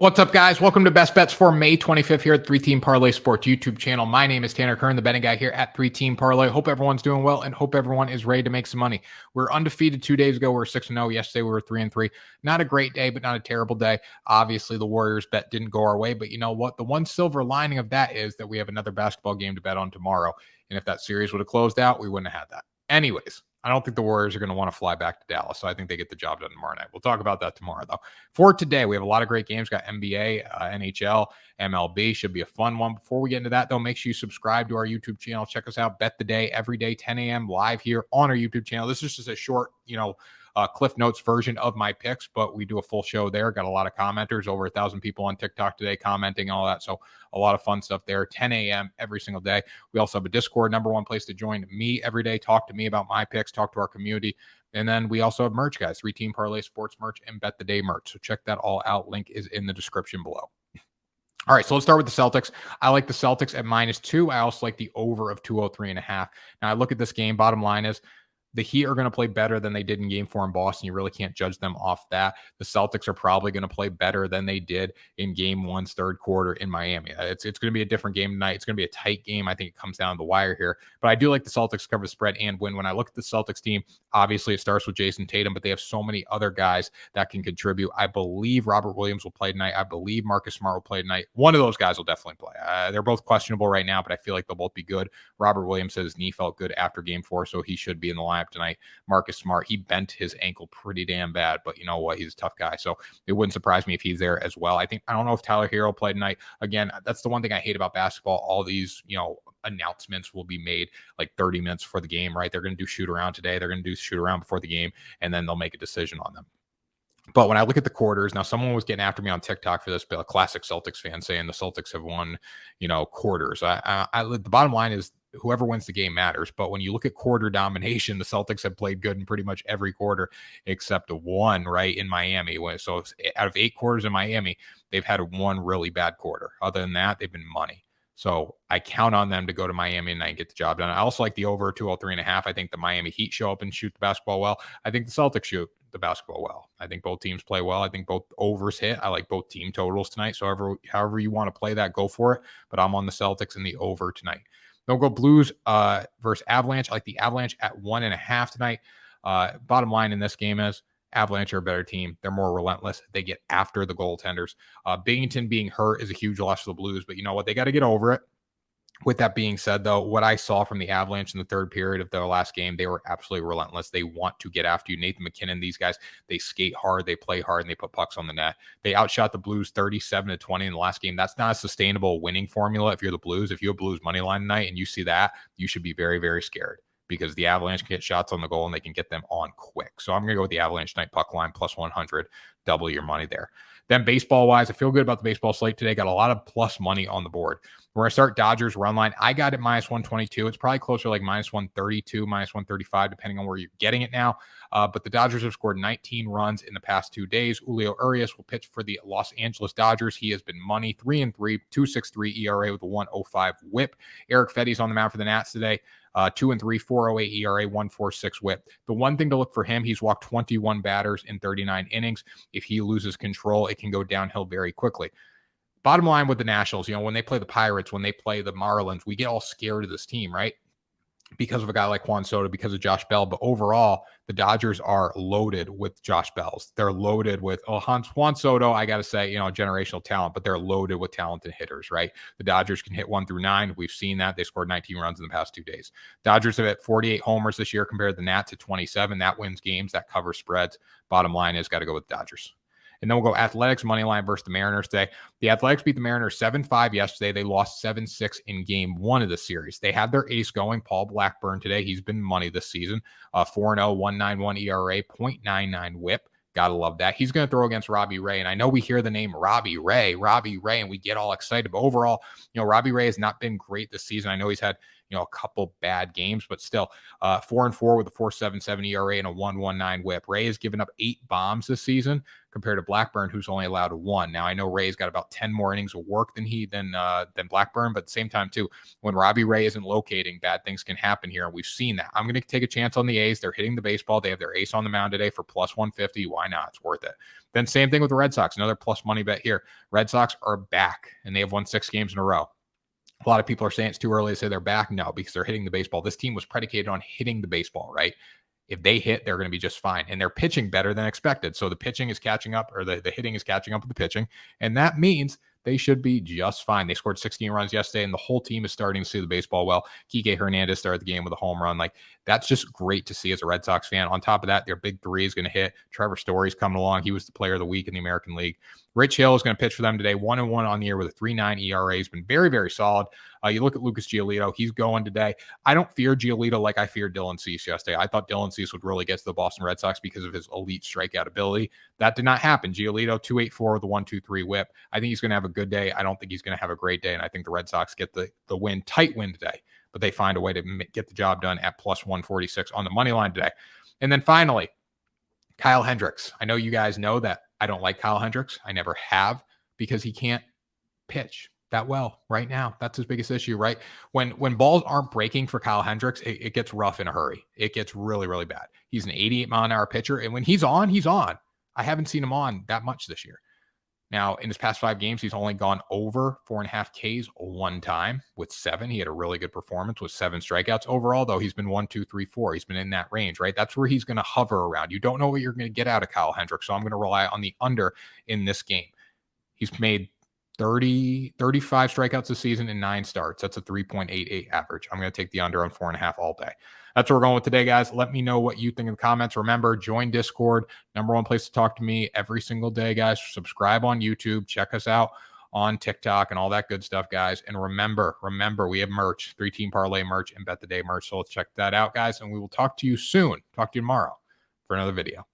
What's up, guys? Welcome to Best Bets for May 25th here at 3-Team Parlay Sports YouTube channel. My name is Tanner Kern, the betting guy here at 3-Team Parlay. Hope everyone's doing well and hope everyone is ready to make some money. We're undefeated 2 days ago. We were 6-0. Yesterday, we were 3-3. Not a great day, but not a terrible day. Obviously, the Warriors bet didn't go our way, but you know what? The one silver lining of that is that we have another basketball game to bet on tomorrow. And if that series would have closed out, we wouldn't have had that. Anyways, I don't think the Warriors are going to want to fly back to Dallas, so I think they get the job done tomorrow night. We'll talk about that tomorrow, though. For today, we have a lot of great games. Got NBA, NHL, MLB. Should be a fun one. Before we get into that, though, make sure you subscribe to our YouTube channel. Check us out, Bet the Day, every day, 10 a.m. live here on our YouTube channel. This is just a short, Cliff Notes version of my picks, but we do a full show there. Got a lot of commenters, over 1,000 people on TikTok today commenting, all that. So a lot of fun stuff there. 10 a.m. every single day. We also have a Discord, number one place to join me every day. Talk to me about my picks, talk to our community. And then we also have merch, guys, 3-Team Parlay Sports merch and Bet the Day merch. So check that all out. Link is in the description below. All right, so let's start with the Celtics. I like the Celtics at -2. I also like the over of 203.5. Now I look at this game. Bottom line is, the Heat are going to play better than they did in Game 4 in Boston. You really can't judge them off that. The Celtics are probably going to play better than they did in Game 1's third quarter in Miami. It's going to be a different game tonight. It's going to be a tight game. I think it comes down to the wire here. But I do like the Celtics to cover the spread and win. When I look at the Celtics team, obviously it starts with Jason Tatum, but they have so many other guys that can contribute. I believe Robert Williams will play tonight. I believe Marcus Smart will play tonight. One of those guys will definitely play. They're both questionable right now, but I feel like they'll both be good. Robert Williams said his knee felt good after Game 4, so he should be in the lineup tonight. Marcus Smart, he bent his ankle pretty damn bad, but you know what? He's a tough guy, so it wouldn't surprise me if he's there as well. I don't know if Tyler Hero played tonight. Again, that's the one thing I hate about basketball. All these, announcements will be made like 30 minutes before the game, right? They're going to do shoot around today. They're going to do shoot around before the game, and then they'll make a decision on them. But when I look at the quarters, now someone was getting after me on TikTok for this, but a classic Celtics fan saying the Celtics have won, quarters. The bottom line is whoever wins the game matters. But when you look at quarter domination, the Celtics have played good in pretty much every quarter except one, right, in Miami. So out of 8 quarters in Miami, they've had one really bad quarter. Other than that, they've been money. So I count on them to go to Miami tonight and get the job done. I also like the over 203.5. I think the Miami Heat show up and shoot the basketball well. I think the Celtics shoot the basketball well. I think both teams play well. I think both overs hit. I like both team totals tonight. So however you want to play that, go for it. But I'm on the Celtics and the over tonight. Don't go Blues versus Avalanche. I like the Avalanche at 1.5 tonight. Bottom line in this game is Avalanche are a better team. They're more relentless. They get after the goaltenders. Binghamton being hurt is a huge loss for the Blues, but you know what? They got to get over it. With that being said, though, what I saw from the Avalanche in the third period of their last game, they were absolutely relentless. They want to get after you. Nathan McKinnon, these guys, they skate hard, they play hard, and they put pucks on the net. They outshot the Blues 37-20 in the last game. That's not a sustainable winning formula if you're the Blues. If you have Blues money line tonight and you see that, you should be very, very scared, because the Avalanche can get shots on the goal and they can get them on quick. So I'm going to go with the Avalanche tonight puck line plus 100, double your money there. Then baseball-wise, I feel good about the baseball slate today. Got a lot of plus money on the board. We're going to start Dodgers run line. I got it -122. It's probably closer to like -132, -135, depending on where you're getting it now. But the Dodgers have scored 19 runs in the past 2 days. Julio Urias will pitch for the Los Angeles Dodgers. He has been money, 3-3, 2.63 ERA with a 1.05 WHIP. Eric Fetty's on the mound for the Nats today. 2-3, 4.08 ERA, 1.46 WHIP. The one thing to look for him, he's walked 21 batters in 39 innings. If he loses control, it can go downhill very quickly. Bottom line with the Nationals, when they play the Pirates, when they play the Marlins, we get all scared of this team, right? Because of a guy like Juan Soto, because of Josh Bell. But overall, the Dodgers are loaded with Josh Bells. They're loaded with Juan Soto, I got to say, generational talent, but they're loaded with talented hitters, right? The Dodgers can hit 1 through 9. We've seen that. They scored 19 runs in the past 2 days. Dodgers have hit 48 homers this year compared to the Nats at 27. That wins games. That covers spreads. Bottom line is got to go with the Dodgers. And then we'll go Athletics money line versus the Mariners today. The Athletics beat the Mariners 7-5 yesterday. They lost 7-6 in Game 1 of the series. They had their ace going, Paul Blackburn, today. He's been money this season. 4-0, 1.91 ERA, 0.99 WHIP. Gotta love that. He's going to throw against Robbie Ray. And I know we hear the name Robbie Ray, and we get all excited. But overall, Robbie Ray has not been great this season. I know he's had a couple bad games, but still 4-4 with a 4.77 ERA and a 1.19 WHIP. Ray has given up 8 bombs this season compared to Blackburn, who's only allowed 1. Now I know Ray's got about 10 more innings of work than Blackburn, but at the same time too, when Robbie Ray isn't locating, bad things can happen here, and we've seen that. I'm going to take a chance on the A's. They're hitting the baseball. They have their ace on the mound today for plus 150. Why not? It's worth it. Then same thing with the Red Sox. Another plus money bet here. Red Sox are back, and they have won 6 games in a row. A lot of people are saying it's too early to say they're back. No, because they're hitting the baseball. This team was predicated on hitting the baseball, right? If they hit, they're going to be just fine. And they're pitching better than expected. So the pitching is catching up, or the hitting is catching up with the pitching. And that means they should be just fine. They scored 16 runs yesterday, and the whole team is starting to see the baseball well. Kike Hernandez started the game with a home run. Like, that's just great to see as a Red Sox fan. On top of that, their big 3 is going to hit. Trevor Story's coming along. He was the player of the week in the American League. Rich Hill is going to pitch for them today, 1-1 on the year with a 3.9 ERA. He's been very, very solid. You look at Lucas Giolito. He's going today. I don't fear Giolito like I feared Dylan Cease yesterday. I thought Dylan Cease would really get to the Boston Red Sox because of his elite strikeout ability. That did not happen. Giolito, 2.84 with a 1.23 WHIP. I think he's going to have a good day. I don't think he's going to have a great day, and I think the Red Sox get the win, tight win today, but they find a way to get the job done at plus 146 on the money line today. And then finally, Kyle Hendricks. I know you guys know that I don't like Kyle Hendricks. I never have, because he can't pitch that well right now. That's his biggest issue, right? When balls aren't breaking for Kyle Hendricks, it gets rough in a hurry. It gets really, really bad. He's an 88-mile-an-hour pitcher, and when he's on, he's on. I haven't seen him on that much this year. Now, in his past 5 games, he's only gone over 4.5 Ks 1 time with 7. He had a really good performance with 7 strikeouts. Overall, though, he's been 1, 2, 3, 4. He's been in that range, right? That's where he's going to hover around. You don't know what you're going to get out of Kyle Hendricks, so I'm going to rely on the under in this game. He's made 35 strikeouts this season in 9 starts. That's a 3.88 average. I'm going to take the under on 4.5 all day. That's what we're going with today, guys. Let me know what you think in the comments. Remember, join Discord. #1 place to talk to me every single day, guys. Subscribe on YouTube. Check us out on TikTok and all that good stuff, guys. And remember, we have merch, 3-Team Parlay merch and Bet the Day merch. So let's check that out, guys. And we will talk to you soon. Talk to you tomorrow for another video.